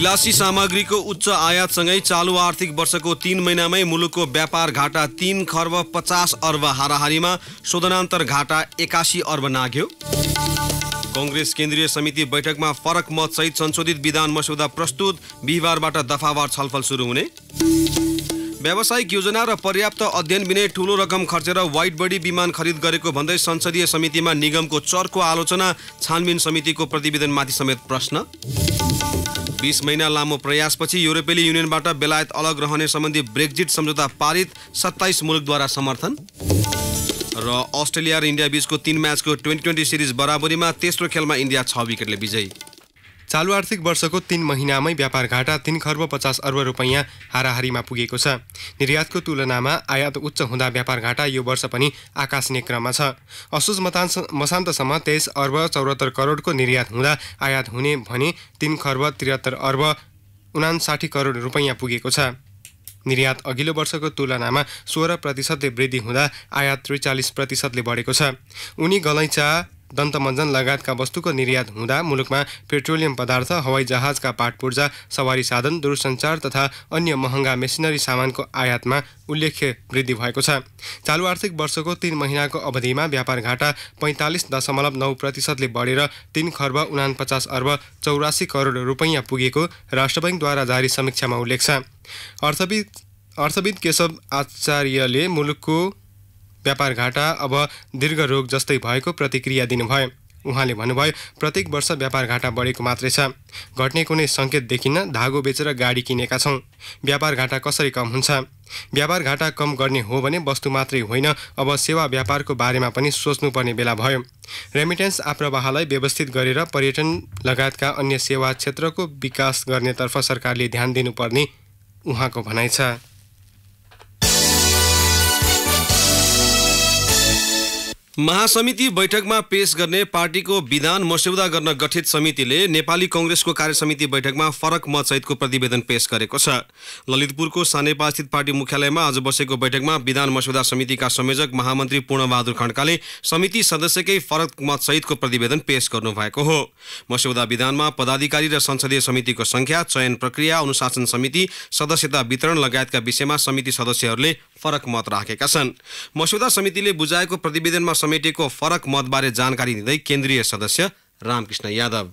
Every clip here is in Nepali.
विलासी सामग्रीको उच्च आयातसँगै चालु आर्थिक वर्षको 3 महिनामै मुलुकको व्यापार घाटा 3 खर्ब 50 अर्ब हाराहारीमा, शोधनान्तर घाटा 81 अर्ब नाघ्यो। कांग्रेस केन्द्रीय समिति बैठकमा फरक मतसहित संशोधित विधान मस्यौदा प्रस्तुत, बिहिबारबाट दफावार छलफल सुरु हुने। व्यावसायिक योजना र पर्याप्त अध्ययन बिनै ठूलो रकम खर्चेर वाइड बडी विमान खरिद गरेको भन्दै संसदीय समितिमा निगमको चर्को आलोचना, छानबिन समितिको प्रतिवेदनमाथि समेत प्रश्न। 20 महिना लामो प्रयासपछि युरोपेली युनियनबाट बेलायत अलग रहने सम्बन्धी ब्रेक्जिट सम्झौता पारित, 27 मुलुकद्वारा समर्थन। र अस्ट्रेलिया र इन्डिया बीचको 3 म्याचको 2020 सिरिज बराबरीमा, तेस्रो खेलमा इन्डिया 6 विकेटले विजयी। चालु आर्थिक वर्षको 3 महिनामै व्यापार घाटा 3 खर्ब 50 अर्ब रुपैयाँ हाराहारीमा पुगेको छ। निर्यातको तुलनामा आयात उच्च हुँदा व्यापार घाटा यो वर्ष पनि आकास्ने क्रममा छ। असोज मसान्तसम्म 23 अर्ब 74 करोडको निर्यात हुँदा आयात हुने भने 3 खर्ब 73 अर्ब 59 करोड रुपैयाँ पुगेको छ। निर्यात अघिल्लो वर्षको तुलनामा 16% वृद्धि हुँदा आयात 43% बढेको छ। उनी गलैँचा, दन्तमञ्जन लगायतका वस्तुको निर्यात हुँदा मुलुकमा पेट्रोलियम पदार्थ, हवाई जहाजका पाटपुर्जा, सवारी साधन, दूरसञ्चार तथा अन्य महँगा मेसिनरी सामानको आयातमा उल्लेख्य वृद्धि भएको छ। चालु आर्थिक वर्षको 3 महिनाको अवधिमा व्यापार घाटा 45.9%ले बढेर 3 खर्ब 49 अर्ब 84 करोड रुपैयाँ पुगेको राष्ट्रबैङ्कद्वारा जारी समीक्षामा उल्लेख छ। अर्थविद केशव आचार्यले मुलुकको व्यापार घाटा अब दीर्घ रोग जस्तै भएको प्रतिक्रिया दिनुभयो। उहाँले भन्नुभयो, प्रत्येक वर्ष व्यापार घाटा बढेको मात्रै छ, घट्ने कुनै सङ्केत देखिन्न। धागो बेचेर गाडी किनेका छौँ। व्यापार घाटा कसरी कम हुन्छ? व्यापार घाटा कम गर्ने हो भने वस्तु मात्रै होइन, अब सेवा व्यापारको बारेमा पनि सोच्नुपर्ने बेला भयो। रेमिटेन्स आप्रवाहलाई व्यवस्थित गरेर पर्यटन लगायतका अन्य सेवा क्षेत्रको विकास गर्नेतर्फ सरकारले ध्यान दिनुपर्ने उहाँको भनाइ छ। महासमिति बैठकमा पेश गर्ने पार्टीको विधान मस्यौदा गर्न गठित समितिले नेपाली कांग्रेसको कार्यसमिति बैठकमा फरक मतसहितको प्रतिवेदन पेश गरेको छ। ललितपुरको सानेपा स्थित पार्टी मुख्यालयमा आज बसेको बैठकमा विधान मस्यौदा समितिका संयोजक महामन्त्री पूर्णबहादुर खड्काले समिति सदस्यकै फरक मतसहितको प्रतिवेदन पेश गर्नुभएको हो। मस्यौदा विधानमा पदाधिकारी र संसदीय समितिको संख्या, चयन प्रक्रिया, अनुशासन समिति, सदस्यता वितरण लगायतका विषयमा समिति सदस्यहरूले फरक मत राखेका छन्। मस्यौदा समितिले बुझाएको प्रतिवेदनमा समेटेको फरक मतबारे जानकारी दिँदै केन्द्रीय सदस्य रामकृष्ण यादव,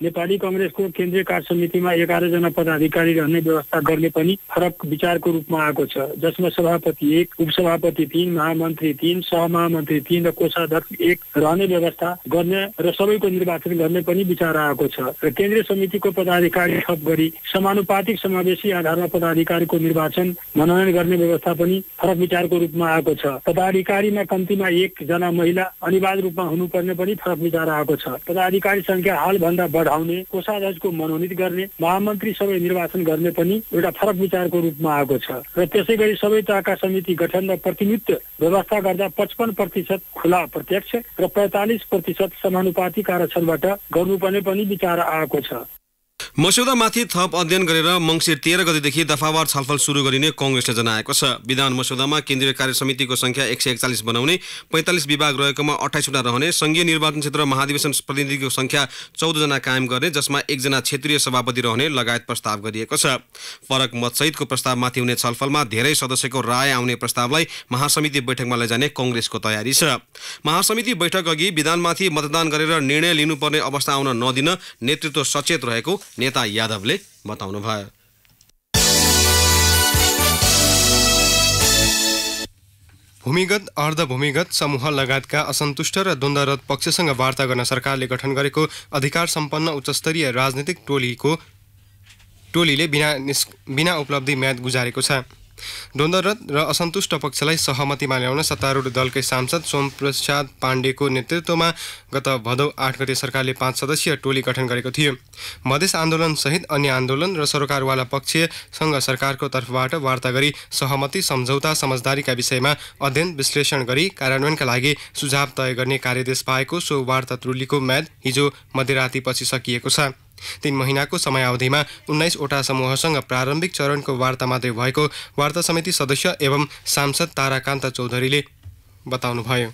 नेपाली कांग्रेसको केन्द्रीय कार्य समितिमा 11 जना पदाधिकारी रहने व्यवस्था गर्ने पनि फरक विचारको रूपमा आएको छ, जसमा सभापति 1, उपसभापति 3, महामन्त्री 3, सहमहामन्त्री 3 र कोषाध्यक्ष 1 रहने व्यवस्था गर्ने र सबैको निर्वाचन गर्ने पनि विचार आएको छ। र केन्द्रीय समितिको पदाधिकारी थप गरी समानुपातिक समावेशी आधारमा पदाधिकारीको निर्वाचन मनोनयन गर्ने व्यवस्था पनि फरक विचारको रूपमा आएको छ। पदाधिकारीमा कम्तीमा 1 जना महिला अनिवार्य रूपमा हुनुपर्ने पनि फरक विचार आएको छ। पदाधिकारी संख्या हालभन्दा बढाउने, कोषाध्यक्षको मनोनित गर्ने, महामन्त्री सबै निर्वाचन गर्ने पनि एउटा फरक विचारको रूपमा आएको छ। र त्यसै गरी सबै तहका समिति गठन र प्रतिनिधित्व व्यवस्था गर्दा 55% खुला प्रत्यक्ष र 45% समानुपातिक आरक्षणबाट गर्नुपर्ने पनि विचार आएको छ। मस्यौदामाथि थप अध्ययन गरेर मङ्सिर 13 गतेदेखि दफावार छलफल सुरु गरिने कांग्रेसले जनाएको छ। विधान मस्यौदामा केन्द्रीय कार्य समितिको संख्या 141 बनाउने, 45 विभाग रहेकोमा 28 वटा रहने, संघीय निर्वाचन क्षेत्र महाधिवेशन प्रतिनिधिको संख्या 14 जना कायम गर्ने, जसमा 1 जना क्षेत्रीय सभापति रहने लगायत प्रस्ताव गरिएको छ। फरक मतसहितको प्रस्तावमाथि हुने छलफलमा धेरै सदस्यको राय आउने प्रस्तावलाई महासमिति बैठकमा लैजाने कांग्रेसको तयारी छ। महासमिति बैठक अघि विधानमाथि मतदान गरेर निर्णय लिनुपर्ने अवस्था आउन नदिन नेतृत्व सचेत रहेको नेता यादवले बताउनुभयो। भूमिगत, अर्धभूमिगत समूह लगायतका असन्तुष्ट र द्वन्द्वरत पक्षसँग वार्ता गर्न सरकारले गठन गरेको अधिकार सम्पन्न उच्चस्तरीय राजनीतिक टोलीले बिना उपलब्धि म्याद गुजारेको छ। द्वन्द्वरत र असन्तुष्ट पक्षलाई सहमतिमा ल्याउन सत्तारूढ दलकै सांसद सोमप्रसाद पाण्डेको नेतृत्वमा गत भदौ 8 गते सरकारले 5 सदस्यीय टोली गठन गरेको थियो। मधेस आन्दोलनसहित अन्य आन्दोलन र सरकारवाला पक्षसँग सरकारको तर्फबाट वार्ता गरी सहमति, सम्झौता, समझदारीका विषयमा अध्ययन विश्लेषण गरी कार्यान्वयनका लागि सुझाव तय गर्ने कार्यदेश पाएको सो वार्ता टोलीको म्याद हिजो मध्यरातीपछि सकिएको छ। 3 महिनाको समयावधिमा 19 वटा समूहसँग प्रारम्भिक चरणको वार्ता मात्रै भएको वार्ता समिति सदस्य एवं सांसद ताराकान्त चौधरीले बताउनुभयो।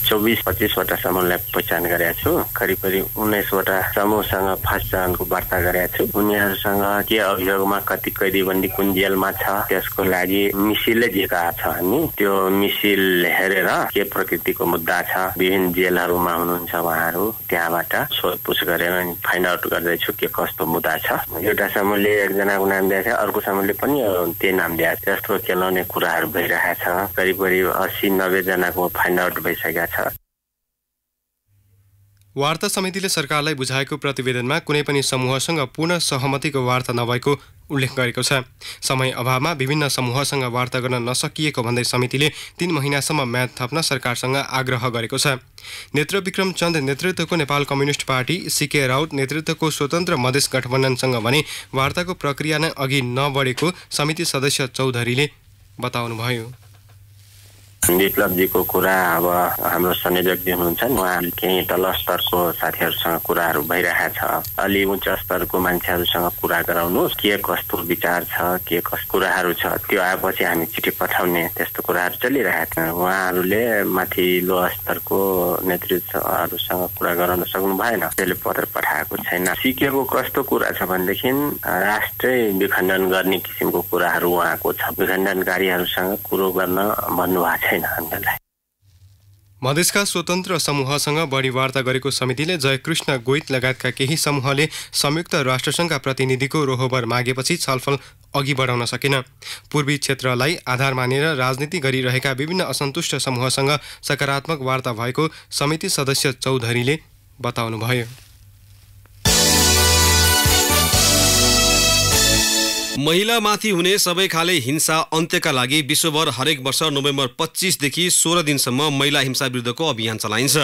24-25 वटा समूहलाई पहिचान गरेका छु। करिब 19 वटा समूहसँग फर्स्ट चरणको वार्ता गरेका छु। उनीहरूसँग के अभियोगमा कति कैदीबन्दी कुन जेलमा छ त्यसको लागि मिसिलले दिएका छ अनि त्यो मिसिल हेरेर के प्रकृतिको मुद्दा छ, विभिन्न जेलहरूमा हुनुहुन्छ उहाँहरू, त्यहाँबाट सोधपुछ गरेर अनि फाइन्ड आउट गर्दैछु के कस्तो मुद्दा छ। एउटा समूहले एकजनाको नाम दिएको छ, अर्को समूहले पनि त्यही नाम दिएको छ। त्यस्तो केलाउने कुराहरू भइरहेको छ। करिब 80-90 जनाको फाइन्ड आउट भइसकेका छ। वार्ता समितिले सरकारलाई बुझाएको प्रतिवेदनमा कुनै पनि समूहसँग पूर्ण सहमतिको वार्ता नभएको उल्लेख गरेको छ। समय अभावमा विभिन्न समूहसँग वार्ता गर्न नसकिएको भन्दै समितिले 3 महिनासम्म म्याद थप्न सरकारसँग आग्रह गरेको छ। नेत्रविक्रम चन्द नेतृत्वको Nepal communist party, CK Raut नेतृत्वको स्वतन्त्र मधेस गठबन्धनसँग भने वार्ताको प्रक्रिया नै अघि नबढेको समिति सदस्य चौधरीले बताउनुभयो। विप्लवजीको कुरा अब हाम्रो संयोजकजी हुनुहुन्छ, उहाँले केही तल स्तरको साथीहरूसँग कुराहरू भइरहेको छ। अलि उच्च स्तरको मान्छेहरूसँग कुरा गराउनुहोस्, के कस्तो विचार छ, के कस्तो कुराहरू छ, त्यो आएपछि हामी चिठी पठाउने त्यस्तो कुराहरू चलिरहेका छन्। उहाँहरूले माथिल्लो स्तरको नेतृत्वहरूसँग कुरा गराउन सक्नु भएन, त्यसले पत्र पठाएको छैन। सिकेको कस्तो कुरा छ भनेदेखि राष्ट्रै विखण्डन गर्ने किसिमको कुराहरू उहाँको छ। विखण्डनकारीहरूसँग कुरो गर्न भन्नुभएको छैन हामीलाई। मधेसका स्वतन्त्र समूहसँग बढी वार्ता गरेको समितिले जयकृष्ण गोइत लगायतका केही समूहले संयुक्त राष्ट्रसङ्घका प्रतिनिधिको रोहबर मागेपछि छलफल अघि बढाउन सकेन। पूर्वी क्षेत्रलाई आधार मानेर राजनीति गरिरहेका विभिन्न असन्तुष्ट समूहसँग सकारात्मक वार्ता भएको समिति सदस्य चौधरीले बताउनुभयो। महिलामाथि हुने सबै खाले हिंसा अन्त्यका लागि विश्वभर हरेक वर्ष नोभेम्बर 25 देखि 16 दिनसम्म महिला हिंसा विरुद्धको अभियान चलाइन्छ।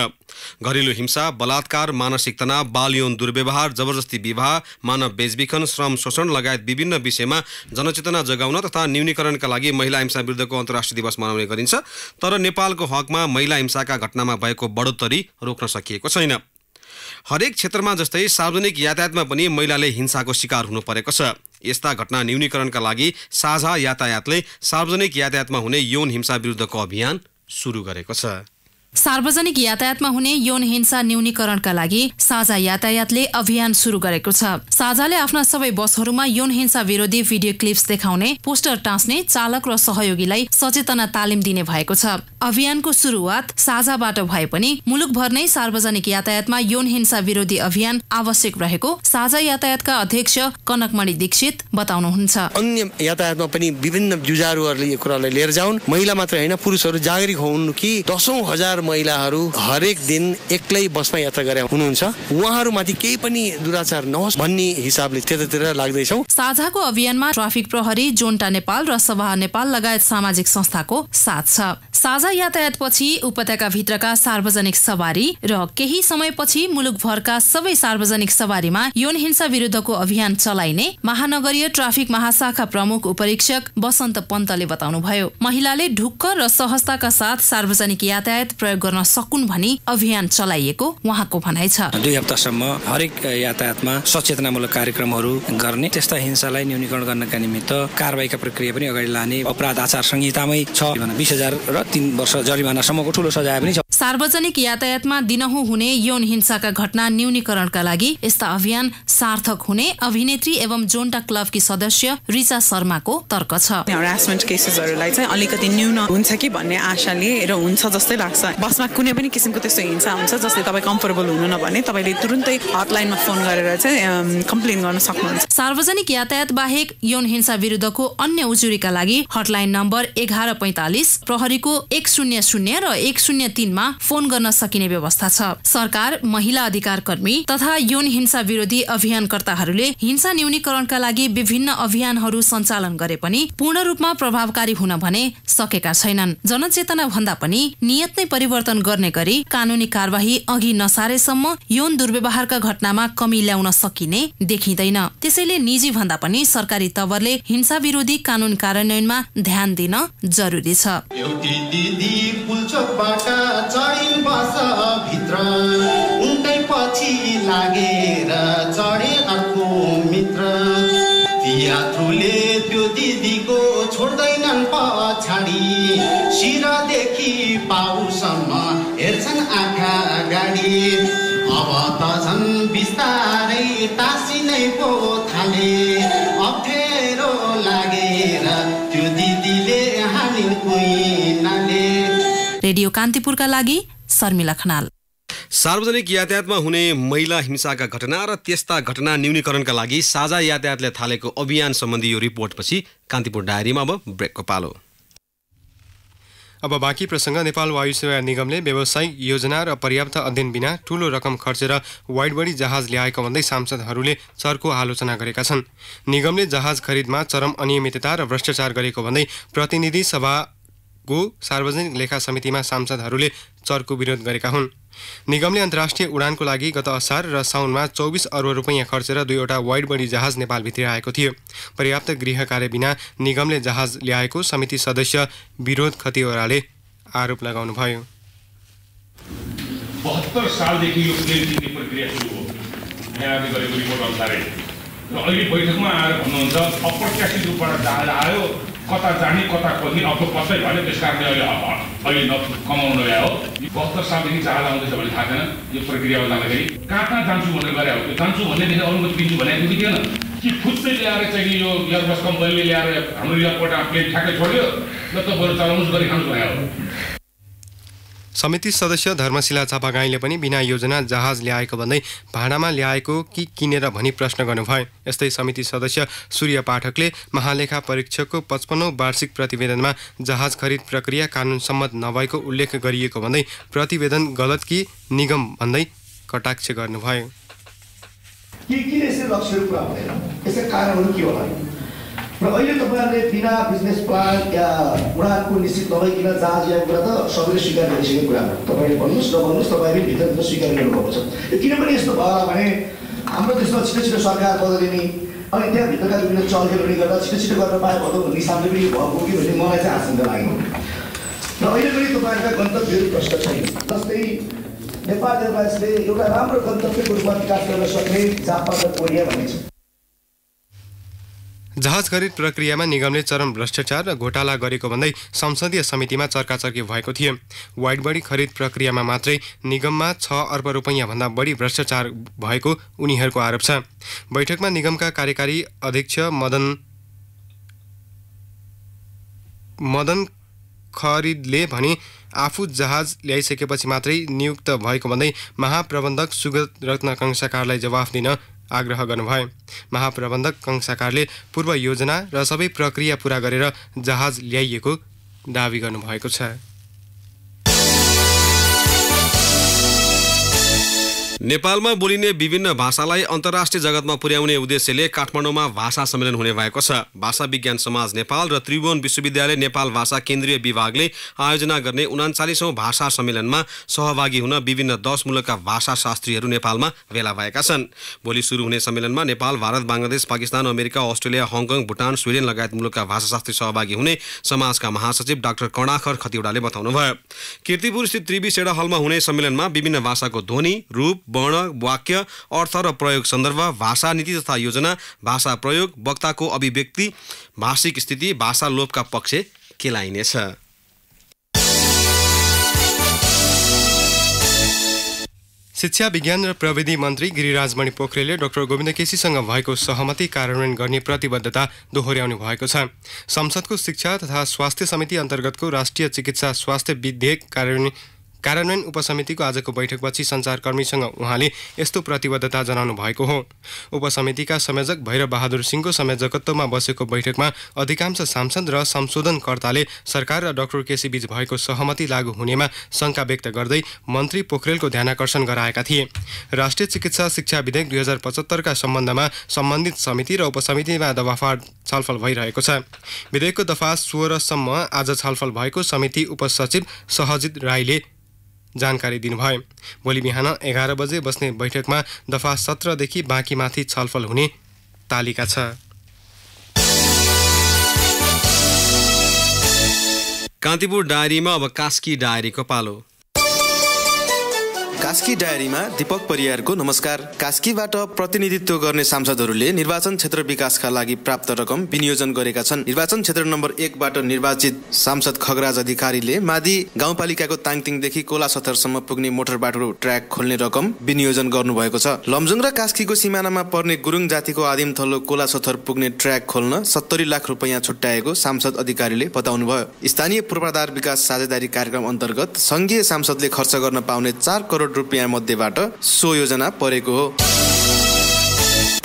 घरेलु हिंसा, बलात्कार, मानसिक तनाव, बाल यौन दुर्व्यवहार, जबरजस्ती विवाह, मानव बेचबिखन, श्रम शोषण लगायत विभिन्न विषयमा जनचेतना जगाउन तथा न्यूनीकरणका लागि महिला हिंसा विरुद्धको अन्तर्राष्ट्रिय दिवस मनाउने गरिन्छ। तर नेपालको हकमा महिला हिंसाका घटनामा भएको बढोत्तरी रोक्न सकिएको छैन। हरेक क्षेत्रमा जस्तै सार्वजनिक यातायातमा पनि महिलाले हिंसाको शिकार हुनु परेको छ। यस्ता घटना न्यूनीकरणका लागि साझा यातायातले सार्वजनिक यातायातमा हुने यौन हिंसा विरुद्धको अभियान सुरु गरेको छ। सार्वजनिक यातायातमा हुने यौन हिंसा न्यूनीकरणका लागि साझा यातायातले अभियान सुरु गरेको छ। साझाले आफ्ना सबै बसहरूमा यौन हिंसा विरोधी भिडियो क्लिप्स देखाउने, पोस्टर टाँस्ने, चालक र सहयोगीलाई सचेतना तालिम दिने भएको छ। अभियानको सुरुवात साझाबाट भए पनि मुलुकभर नै सार्वजनिक यातायातमा यौन हिंसा विरोधी अभियान आवश्यक रहेको साझा यातायातका अध्यक्ष कनकमणि दीक्षित बताउनुहुन्छ। अन्य यातायातमा पनि विभिन्न जुझारुहरूले यो कुरालाई लिएर जाउन्। महिला मात्र होइन, पुरुषहरू जागरिक हुन् कि 10,000 महिलाहरू हरेक दिन एक्लै बसमा यात्रा गरे हुनुहुन्छ। उहाँहरूमाथि केही पनि दुराचार नहोस् भन्ने हिसाबले त्यतातिर लाग्दैछौँ। साझाको अभियानमा ट्राफिक प्रहरी, जोन्टा नेपाल र सभा नेपाल लगायत सामाजिक संस्थाको साथ छ। साझा यातायातपछि उपत्यकाभित्रका सार्वजनिक सवारी र केही समयपछि मुलुकभरका सबै सार्वजनिक सवारीमा यौन हिंसा विरुद्धको अभियान चलाइने महानगरीय ट्राफिक महाशाखा प्रमुख उपरीक्षक बसन्त पन्तले बताउनुभयो। महिलाले ढुक्क र सहजताका साथ सार्वजनिक यातायात प्रयोग गर्न सकुन् भनी अभियान चलाइएको उहाँको भनाइ छ। 2 हप्तासम्म हरेक यातायातमा सचेतनामूलक कार्यक्रमहरू गर्ने, त्यस्ता हिंसालाई न्यूनीकरण गर्नका निमित्त कारबाहीका प्रक्रिया पनि अगाडि लाने, अपराध आचार संहितामै छ 20,000 र 3 वर्ष जरिमानासम्मको ठूलो सजाय पनि छ। सार्वजनिक यातायातमा दिनहुँ हुने यौन हिंसाका घटना न्यूनीकरणका लागि यस्ता अभियान सार्थक हुने अभिनेत्री एवं जोन्टा क्लबकी सदस्य रिचा शर्माको तर्क छ। हरासमेन्ट केसेसहरूलाई चाहिँ अलिकति न्यून हुन्छ कि भन्ने आशाले र हुन्छ जस्तै लाग्छ। बसमा कुनै पनि किसिमको त्यस्तो हिंसा हुन्छ जसले तपाईँ कम्फर्टेबल हुनु नभने तपाईँले तुरुन्तै हटलाइनमा फोन गरेर चाहिँ कम्प्लेन गर्न सक्नुहुन्छ। सार्वजनिक यातायात बाहेक यौन हिंसा विरुद्धको अन्य उजुरीका लागि हटलाइन नम्बर 1145, प्रहरीको 100 र 103 मा फोन गर्न सकिने व्यवस्था छ। सरकार, महिला अधिकार कर्मी तथा यौन हिंसा विरोधी अभियानकर्ताहरूले हिंसा न्यूनीकरणका लागि विभिन्न अभियानहरू सञ्चालन गरे पनि पूर्ण रूपमा प्रभावकारी हुन भने सकेका छैनन्। जनचेतना भन्दा पनि नियत नै परिवर्तन गर्ने गरी कानूनी कारबाही अघि नसारेसम्म यौन दुर्व्यवहारका घटनामा कमी ल्याउन सकिने देखिँदैन। त्यसैले निजी भन्दा पनि सरकारी तवरले हिंसा विरोधी कानून कार्यान्वयनमा ध्यान दिन जरुरी छ। छोड्दैनन् पछाडी शिरदेखि पाउसम्म हेर्छन् अगाडि अब त झन् बिस्तारै तासिनै पो थाले अप्ठ्यारो लागेर त्यो दिदीले हानिन् कुइनाले। रेडियो कान्तिपुरका लागि शर्मिला खनाल। सार्वजनिक यातायातमा हुने महिला हिंसाका घटना र त्यस्ता घटना न्यूनीकरणका लागि साझा यातायातले थालेको अभियान सम्बन्धी यो रिपोर्टपछि कान्तिपुर डायरीमा अब ब्रेकको पालो। अब बाँकी प्रसङ्ग। नेपाल वायु सेवा निगमले व्यावसायिक योजना र पर्याप्त अध्ययन बिना ठूलो रकम खर्चेर वाइड बडी जहाज ल्याएको भन्दै सांसदहरूले चर्को आलोचना गरेका छन्। निगमले जहाज खरिदमा चरम अनियमितता र भ्रष्टाचार गरेको भन्दै प्रतिनिधि सभाको सार्वजनिक लेखा समितिमा सांसदहरूले चर्को विरोध गरेका हुन्। निगमले अन्तर्राष्ट्रिय उडानको लागि गत असार र साउनमा 24 अर्ब रुपैयाँ खर्चेर 2वटा वाइड बडी जहाज नेपालभित्र आएको थियो। पर्याप्त गृह कार्य बिना निगमले जहाज ल्याएको समिति सदस्य विरोध खतिवराले आरोप लगाउनुभयो। 72 सालदेखि यो प्लेन किन्ने प्रक्रिया सुरु हो यहाँले गरेको रिपोर्ट अनुसारै र अहिले बैठकमा आएर भन्नुहुन्छ अप्रत्याशित रूपबाट जहाज आयो, कता जाने कता खोज्ने अब कसै भने त्यस कारणले अहिले कमाउनु ल्यायो। 72 सालदेखि जहाज आउँदैछ भने थाहा छैन यो प्रक्रियामा जाँदाखेरि कहाँ जान्छु भनेर गरे हो। त्यो जान्छु भन्नेदेखि अनुमति दिन्छु भनेको थिएन कि खुट्दै ल्याएर चाहिँ यो एयरबस कम्पनीले ल्याएर हाम्रो एयरपोर्टमा प्लेन ठ्याक्कै छोड्यो र त बरु चलाउनुहोस् गरी खानु भयो। समिति सदस्य धर्मशिला चापागाईले पनि बिना योजना जहाज ल्याएको भन्दै भाडामा ल्याएको कि किनेर भनी प्रश्न गर्नुभयो। यस्तै समिति सदस्य सूर्य पाठकले महालेखा परीक्षकको 55औं वार्षिक प्रतिवेदनमा जहाज खरिद प्रक्रिया कानुन सम्मत नभएको उल्लेख गरिएको भन्दै प्रतिवेदन गलत कि निगम भन्दै कटाक्ष गर्नुभयो। किन यसरी लक्ष्यहरू पुरा हुँदैन, यसका कारणहरू के होला र अहिले तपाईँहरूले बिना बिजनेस प्लान या उडानको निश्चित नभइकन जहाज ल्याएको कुरा त सबैले स्वीकार गरिसकेको कुरा हो। तपाईँले भन्नुहोस् नभन्नुहोस् तपाईँले भित्र स्वीकार गर्नुभएको छ। किन पनि यस्तो भयो भने हाम्रो देशमा छिटो छिटो सरकार बदलिने अनि त्यहाँभित्रका विभिन्न चलखेलहरूले गर्दा छिटो छिटो गर्न पाए भनौँ भन्ने हिसाबले पनि भएको कि भन्ने मलाई चाहिँ आशंका लाग्यो। र अहिले पनि तपाईँहरूका गन्तव्यहरू प्रष्ट छैन। जस्तै नेपाल एयरलाइन्सले एउटा राम्रो गन्तव्यको रूपमा विकास गर्न सक्ने जापान र कोरिया भन्ने छ। जहाज खरिद प्रक्रियामा निगमले चरम भ्रष्टाचार र घोटाला गरेको भन्दै संसदीय समितिमा चर्काचर्की भएको थियो। वाइड बडी खरिद प्रक्रियामा मात्रै निगममा 6 अर्ब रुपैयाँ भन्दा बढी भ्रष्टाचार भएको उनीहरूको आरोप छ। बैठकमा निगमका कार्यकारी अध्यक्ष मदन खरिदले भने आफू जहाज ल्याइसकेपछि मात्रै नियुक्त भएको भन्दै महाप्रबन्धक सुगत रत्न कंसाकारलाई जवाफ दिन आग्रह गर्नुभयो। महाप्रबन्धक कंसाकारले पूर्व योजना र सबै प्रक्रिया पूरा गरेर जहाज ल्याइएको दावी गर्नुभएको छ। नेपालमा बोलिने विभिन्न भाषालाई अन्तर्राष्ट्रिय जगतमा पुर्याउने उद्देश्यले काठमाडौँमा भाषा सम्मेलन हुने भएको छ। भाषा विज्ञान समाज नेपाल र त्रिभुवन विश्वविद्यालय नेपाल भाषा केन्द्रीय विभागले आयोजना गर्ने 39औं भाषा सम्मेलनमा सहभागी हुन विभिन्न 10 मुलुकका भाषा शास्त्रीहरू नेपालमा भेला भएका छन्। भोलि सुरु हुने सम्मेलनमा Nepal, Bharat, Bangladesh, Pakistan, America, Australia, Hong Kong, Bhutan, Sweden लगायत मुलुकका भाषाशास्त्री सहभागी हुने समाजका महासचिव डाक्टर कर्णाखर खतिवडाले बताउनुभयो। कीर्तिपुर स्थित त्रिवी सेडा हलमा हुने सम्मेलनमा विभिन्न भाषाको ध्वनि, रूप, वर्ण, वाक्य, अर्थ र प्रयोग सन्दर्भ, भाषा नीति तथा योजना, भाषा प्रयोग, वक्ताको अभिव्यक्ति, भाषिक स्थिति, भाषा लोपका पक्ष केलाइनेछ। शिक्षा विज्ञान र प्रविधि मन्त्री गिरिराजमणि पोखरेलले डाक्टर गोविन्द केसीसँग भएको सहमति कार्यान्वयन गर्ने प्रतिबद्धता दोहोर्याउनु भएको छ। संसदको शिक्षा तथा स्वास्थ्य समिति अन्तर्गतको राष्ट्रिय चिकित्सा स्वास्थ्य विधेयक कार्यान्वयन उपसमितिको आजको बैठकपछि सञ्चारकर्मीसँग उहाँले यस्तो प्रतिबद्धता जनाउनु भएको हो। उपसमितिका संयोजक भैरव बहादुर सिंहको संयोजकत्वमा बसेको बैठकमा अधिकांश सांसद र संशोधनकर्ताले सरकार र डाक्टर केसी बीच भएको सहमति लागू हुनेमा शङ्का व्यक्त गर्दै मन्त्री पोखरेलको ध्यानाकर्षण गराएका थिए। राष्ट्रिय चिकित्सा शिक्षा विधेयक 2075 का सम्बन्धमा सम्बन्धित समिति र उपसमितिमा दफावार छलफल भइरहेको छ। विधेयकको दफा 16 सम्म आज छलफल भएको समिति उपसचिव सहजित राईले जानकारी दिनुभयो। भोलि बिहान 11 बजे बस्ने बैठकमा दफा 17 देखि बाँकीमाथि छलफल हुने तालिका छ। कान्तिपुर डायरीमा अब कास्की डायरीको पालो। कास्की डायरीमा दीपक परियारको नमस्कार। कास्कीबाट प्रतिनिधित्व गर्ने सांसदहरूले निर्वाचन क्षेत्र विकासका लागि प्राप्त रकम विनियोजन गरेका छन्। निर्वाचन क्षेत्र नम्बर 1 बाट निर्वाचित सांसद खगराज अधिकारीले मादी गाउँपालिकाको ताङतिङदेखि कोला सथरसम्म पुग्ने मोटर बाटो ट्र्याक खोल्ने रकम विनियोजन गर्नुभएको छ। लमजुङ र कास्कीको सिमानामा पर्ने गुरुङ जातिको आदिम थलो कोला सथर पुग्ने ट्र्याक खोल्न 70 लाख रुपैयाँ छुट्याएको सांसद अधिकारीले बताउनुभयो। स्थानीय पूर्वाधार विकास साझेदारी कार्यक्रम अन्तर्गत संघीय सांसदले खर्च गर्न पाउने 4 करोड रुपियाँ मध्येबाट सो योजना परेको हो।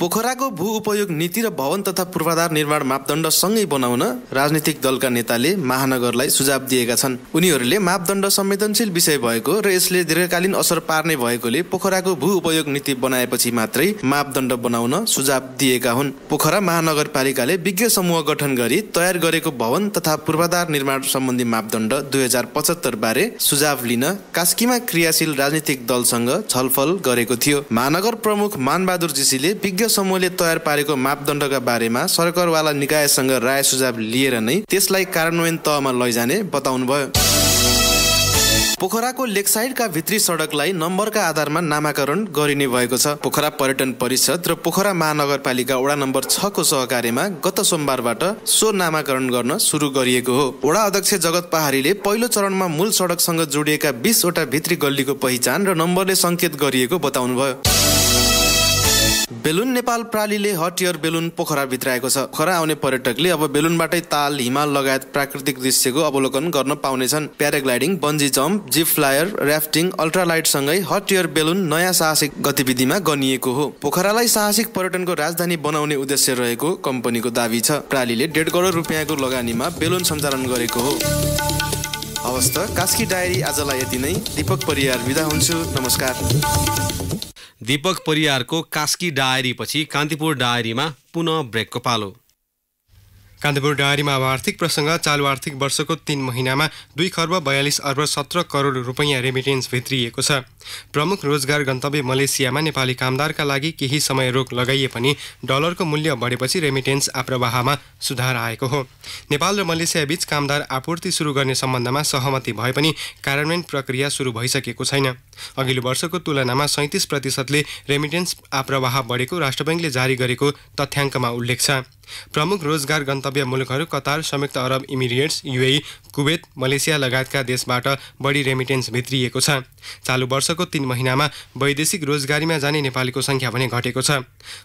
पोखराको भू उपयोग नीति र भवन तथा पूर्वाधार निर्माण मापदण्ड सँगै बनाउन राजनीतिक दलका नेताले महानगरलाई सुझाव दिएका छन्। उनीहरूले मापदण्ड संवेदनशील विषय भएको र यसले दीर्घकालीन असर पार्ने भएकोले पोखराको भू उपयोग नीति बनाएपछि मात्रै मापदण्ड बनाउन सुझाव दिएका हुन्। पोखरा महानगरपालिकाले विज्ञ समूह गठन गरी तयार गरेको भवन तथा पूर्वाधार निर्माण सम्बन्धी मापदण्ड 2075 बारे सुझाव लिन कास्कीमा क्रियाशील राजनीतिक दलसँग छलफल गरेको थियो। महानगर प्रमुख मानबहादुर जीसीले विज्ञ समूहले तयार पारेको मापदण्डका बारेमा सरकारवाला निकायसँग राय सुझाव लिएर नै त्यसलाई कार्यान्वयन तहमा लैजाने बताउनुभयो। पोखराको लेकसाइडका भित्री सडकलाई नम्बरका आधारमा नामाकरण गरिने भएको छ। पोखरा पर्यटन परिषद र पोखरा महानगरपालिका वडा नम्बर 6 को सहकार्यमा गत सोमबारबाट सो नामाकरण गर्न सुरु गरिएको हो। वडा अध्यक्ष जगत पहाडीले पहिलो चरणमा मूल सडकसँग जोडिएका 20 वटा भित्री गल्लीको पहिचान र नम्बरले संकेत गरिएको बताउनुभयो। बेलुन नेपाल प्रालीले हट एयर बेलुन पोखरा भित्राएको छ। पोखरा आउने पर्यटकले अब बेलुनबाटै ताल, हिमाल लगायत प्राकृतिक दृश्यको अवलोकन गर्न पाउनेछन्। Paragliding, bungee jump, zip flyer, rafting, ultralight सँगै हट एयर बेलुन नयाँ साहसिक गतिविधिमा गनिएको हो। पोखरालाई साहसिक पर्यटनको राजधानी बनाउने उद्देश्य रहेको कम्पनीको दावी छ। प्रालीले 1.5 करोड रुपियाँको लगानीमा बेलुन सञ्चालन गरेको हो। हवस् त, कास्की डायरी आजलाई यति नै। दीपक परियार बिदा हुन्छु, नमस्कार। दीपक परियारको कास्की डायरी पछि कान्तिपुर डायरीमा पुनः ब्रेकको पालो। कान्तिपुर डायरीमा अब आर्थिक प्रसङ्ग। चालु आर्थिक वर्षको 3 महिनामा 2 खर्ब 42 अर्ब 17 करोड रुपैयाँ रेमिटेन्स भित्रिएको छ। प्रमुख रोजगार गन्तव्य मलेसियामा नेपाली कामदारका लागि केही समय रोक लगाइए पनि डलरको मूल्य बढेपछि रेमिटेन्स आप्रवाहमा सुधार आएको हो। नेपाल र मलेसिया बीच कामदार आपूर्ति सुरु गर्ने सम्बन्धमा सहमति भए पनि कार्यान्वयन प्रक्रिया सुरु भइसकेको छैन। अघिल्लो वर्षको तुलनामा 37%ले रेमिटेन्स आप्रवाह बढेको राष्ट्र बैंकले जारी गरेको तथ्याङ्कमा उल्लेख छ। प्रमुख रोजगार गन्तव्य मुलुकहरू कतार, संयुक्त अरब इमिरेट्स, युएई, कुवेत, मलेसिया लगायतका देशबाट बढी रेमिटेन्स भित्रिएको छ। चालु वर्षको 3 महिनामा वैदेशिक रोजगारीमा जाने नेपालीको सङ्ख्या भने घटेको छ।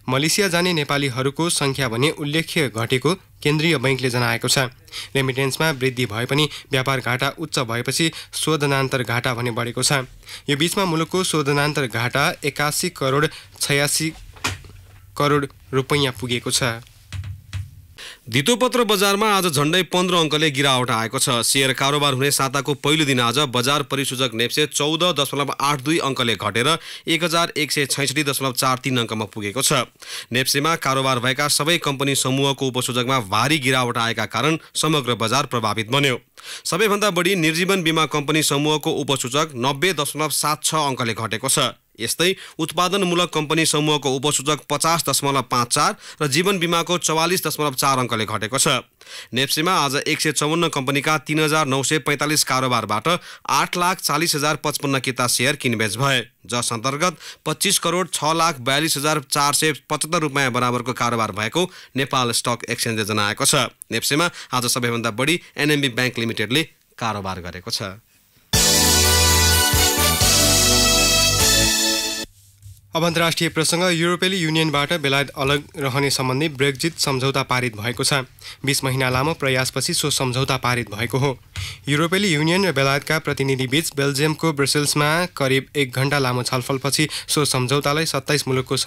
मलेसिया जाने नेपालीहरूको सङ्ख्या भने उल्लेख्य घटेको केन्द्रीय बैंकले जनाएको छ। रेमिटेन्समा वृद्धि भए पनि व्यापार घाटा उच्च भएपछि शोधनान्तर घाटा भने बढेको छ। यो बीचमा मुलुकको शोधनान्तर घाटा 81 करोड 86 करोड रुपैयाँ पुगेको छ। धितोपत्र बजारमा आज झण्डै 15 अङ्कले गिरावट आएको छ। सेयर कारोबार हुने साताको पहिलो दिन आज बजार परिसूचक नेप्से 14.82 अङ्कले घटेर 1166.43 अङ्कमा पुगेको छ। नेप्सेमा कारोबार भएका सबै कम्पनी समूहको उपसूचकमा भारी गिरावट आएका कारण समग्र बजार प्रभावित बन्यो। सबैभन्दा बढी निर्जीवन बीमा कम्पनी समूहको उपसूचक 90.76 अङ्कले घटेको छ। यस्तै उत्पादनमूलक कम्पनी समूहको उपसूचक 50.54 र जीवन बीमाको 44.4 अङ्कले घटेको छ। नेप्सेमा आज 154 कम्पनीका 3945 कारोबारबाट 8,40,055 किता सेयर किनबेच भए, जस अन्तर्गत 25 करोड 6,42,475 रुपियाँ बराबरको कारोबार भएको नेपाल स्टक एक्सचेन्जले जनाएको छ। नेप्सेमा आज सबैभन्दा बढी एनएमबी बैंक लिमिटेडले कारोबार गरेको छ। अब अन्तर्राष्ट्रिय प्रसङ्ग। युरोपेली युनियनबाट बेलायत अलग रहने सम्बन्धी ब्रेक्जिट सम्झौता पारित भएको छ। 20 महिना लामो प्रयासपछि सो सम्झौता पारित भएको हो। युरोपेली युनियन र बेलायतका प्रतिनिधिबीच बेल्जियमको ब्रसेल्समा करिब 1 घण्टा लामो छलफलपछि सो सम्झौतालाई 27 मुलुकले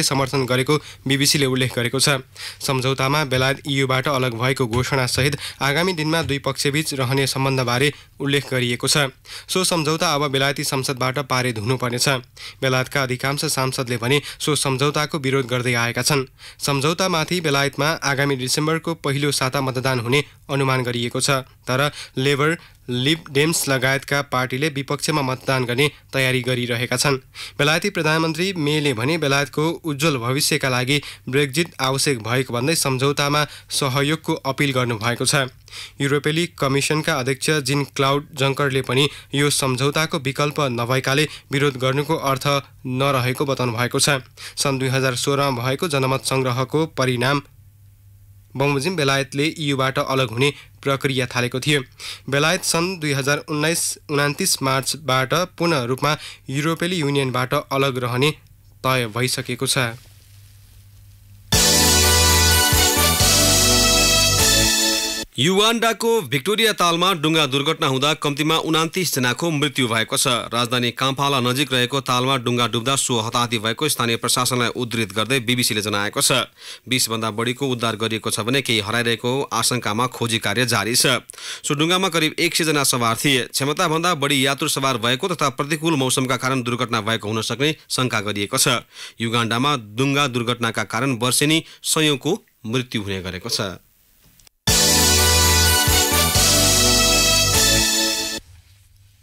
समर्थन गरेको बीबीसीले उल्लेख गरेको छ। सम्झौतामा बेलायत ईयूबाट अलग भएको घोषणासहित आगामी दिनमा दुई पक्षबीच रहने सम्बन्धबारे उल्लेख गरिएको छ। सो सम्झौता अब बेलायती संसदबाट पारित हुनुपर्नेछ। बेलायतका अधिकांश सांसदले भने सो सम्झौताको विरोध गर्दै आएका छन्। सम्झौतामाथि बेलायतमा आगामी डिसेम्बरको पहिलो साता मतदान हुने अनुमान गरिएको छ, तर लेबर लिबडेम्स लगायतका पार्टीले विपक्षमा मतदान गर्ने तयारी गरिरहेका छन्। बेलायती प्रधानमन्त्री मेले भने बेलायतको उज्जवल भविष्यका लागि ब्रेक्जिट आवश्यक भएको भन्दै सम्झौतामा सहयोगको अपिल गर्नुभएको छ। युरोपेली कमिसनका अध्यक्ष जिन क्लाउड जङ्करले पनि यो सम्झौताको विकल्प नभएकाले विरोध गर्नुको अर्थ नरहेको बताउनु भएको छ। सन् 2016मा भएको जनमत संग्रहको परिणाम बमोजिम बेलायतले EUबाट अलग हुने प्रक्रिया थालेको थियो। बेलायत सन् 2029 मार्चबाट पूर्ण रूपमा युरोपेली युनियनबाट अलग रहने तय भइसकेको छ। युगान्डाको भिक्टोरिया तालमा डुङ्गा दुर्घटना हुँदा कम्तीमा 29 जनाको मृत्यु भएको छ। राजधानी काम्पाला नजिक रहेको तालमा डुङ्गा डुब्दा सो हताहती भएको स्थानीय प्रशासनलाई उद्धृत गर्दै बीबीसीले जनाएको छ। 20 भन्दा बढीको उद्धार गरिएको छ भने केही हराइरहेको आशंकामा खोजी कार्य जारी छ। सो डुङ्गामा करिब 100 जना सवार थिए। क्षमताभन्दा बढी यात्रु सवार भएको तथा प्रतिकूल मौसमका कारण दुर्घटना भएको हुन सक्ने शंका गरिएको छ। युगान्डामा डुङ्गा दुर्घटनाका कारण वर्षेनी सयौंको मृत्यु हुने गरेको छ।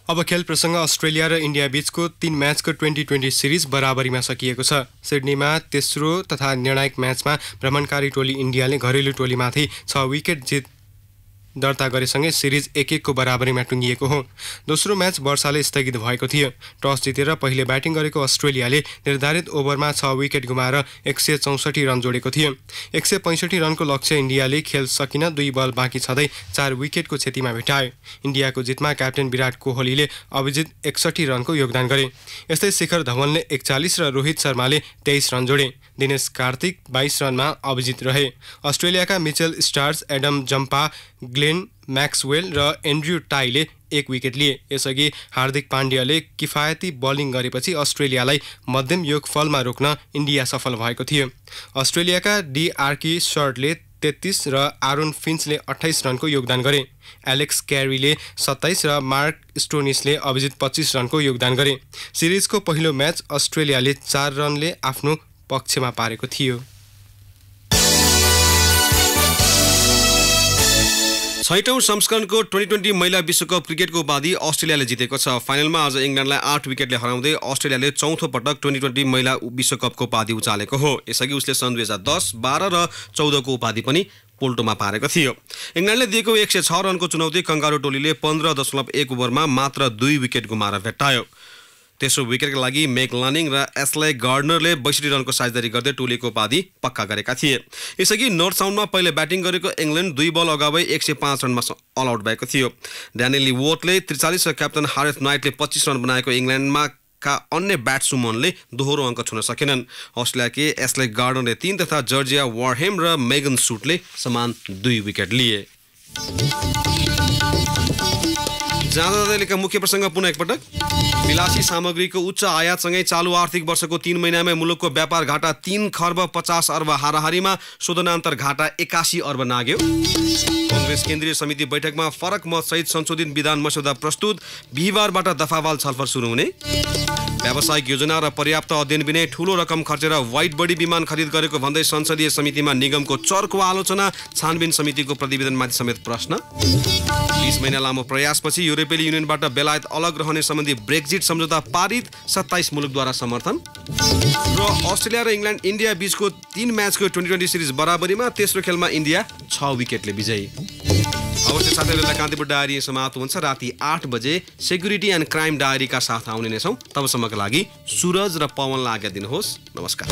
अब खेल प्रसङ्ग। अस्ट्रेलिया र इन्डिया बीचको 3 म्याचको 2020 सिरिज बराबरीमा सकिएको छ। सिडनीमा तेस्रो तथा निर्णायक म्याचमा भ्रमणकारी टोली इन्डियाले घरेलु टोलीमाथि 6 विकेट जित दर्ता गरेसँगै सिरिज 1-1 को बराबरीमा टुङ्गिएको हो। दोस्रो म्याच वर्षाले स्थगित भएको थियो। टस जितेर पहिले ब्याटिङ गरेको अस्ट्रेलियाले निर्धारित ओभरमा 6 विकेट गुमाएर 164 रन जोडेको थियो। 165 रनको लक्ष्य इन्डियाले खेल सकिन 2 बल बाँकी छँदै 4 विकेटको क्षतिमा भेटायो। इन्डियाको जितमा क्याप्टेन विराट कोहलीले अभिजित 61 रनको योगदान गरे। यस्तै शिखर धवनले 41 र रोहित शर्माले 23 रन जोडे। दिनेश कार्तिक 22 रनमा अभिजित रहे। अस्ट्रेलियाका Mitchell stars, Adam Zampa, Glenn Maxwell र एन्ड्रयू टाईले 1 विकेट लिए। यसअघि हार्दिक पाण्ड्याले किफायती बलिङ गरेपछि अस्ट्रेलियालाई मध्यम योगफलमा रोक्न इन्डिया सफल भएको थियो। अस्ट्रेलियाका डीआरकी शर्टले 33 र आरोन फिन्चले 28 रनको योगदान गरे। एलेक्स क्यारीले 27 र मार्क स्टोनिसले अभिजित 25 रनको योगदान गरे। सिरिजको पहिलो म्याच अस्ट्रेलियाले 4 रनले आफ्नो पक्षमा पारेको थियो। छैटौं संस्करणको 2020 महिला विश्वकप क्रिकेटको उपाधि अस्ट्रेलियाले जितेको छ। फाइनलमा आज इङ्ल्यान्डलाई 8 विकेटले हराउँदै अस्ट्रेलियाले चौथो पटक 2020 महिला विश्वकपको उपाधि उचालेको हो। यसअघि उसले सन् 2010, 12 र 14 को उपाधि पनि पोल्टोमा पारेको थियो। इङ्ल्यान्डले दिएको 106 रनको चुनौती कंगारू टोलीले 15.1 ओभरमा मात्र 2 विकेट गुमाएर भेट्टायो। तेस्रो विकेटका लागि मेग लानिङ र एस्ले गार्डनरले 62 रनको साझेदारी गर्दै टोलीको उपाधि पक्का गरेका थिए। यसअघि नर्थ साउन्डमा पहिले ब्याटिङ गरेको इङ्ल्यान्ड 2 बल अगावै 105 रनमा अल आउट भएको थियो। ड्यानियल वोटले 43 र क्याप्टन हारेथ नाइटले 25 रन बनाएको इङ्ल्यान्डमा का अन्य ब्याट्समनले दोहोरो अङ्क छुन सकेनन्। अस्ट्रेलियाकी एस्ले गार्डनरले 3 तथा जर्जिया वारहेम र मेगन सुटले समान 2 विकेट लिए। जाँदा मुख्य प्रसङ्ग पुनः एकपटक। विलासी सामग्रीको उच्च आयातसँगै चालु आर्थिक वर्षको 3 महिनामै मुलुकको व्यापार घाटा 3 खर्ब 50 अर्ब हाराहारीमा शोधनान्तर घाटा 81 अर्ब नाग्यो। कांग्रेस केन्द्रीय समिति बैठकमा फरक मतसहित संशोधित विधान मस्यौदा प्रस्तुत। बिहिबारबाट दफावार छलफल सुरु हुने। व्यावसायिक योजना र पर्याप्त अध्ययन बिनै ठूलो रकम खर्चेर वाइड बडी विमान खरिद गरेको भन्दै संसदीय समितिमा निगमको चर्को आलोचना। छानबिन समितिको प्रतिवेदनमाथि समेत प्रश्न। 20 महिना लामो प्रयासपछि युरोपेली युनियनबाट बेलायत अलग रहने सम्बन्धी ब्रेक्जिट सम्झौता पारित, 27 मुलुकद्वारा समर्थन। र अस्ट्रेलिया र इन्डिया बीचको 3 म्याचको 2020 सिरिज बराबरीमा, तेस्रो खेलमा इन्डिया 6 विकेटले विजयी। अवश्य साथीहरूलाई कान्तिपुर डायरी समाप्त हुन्छ। राति 8 बजे सेक्युरिटी एन्ड क्राइम डायरीका साथ आउने नै छौँ। तबसम्मका लागि सुरज र पवनलाई आज्ञा दिनुहोस्। नमस्कार।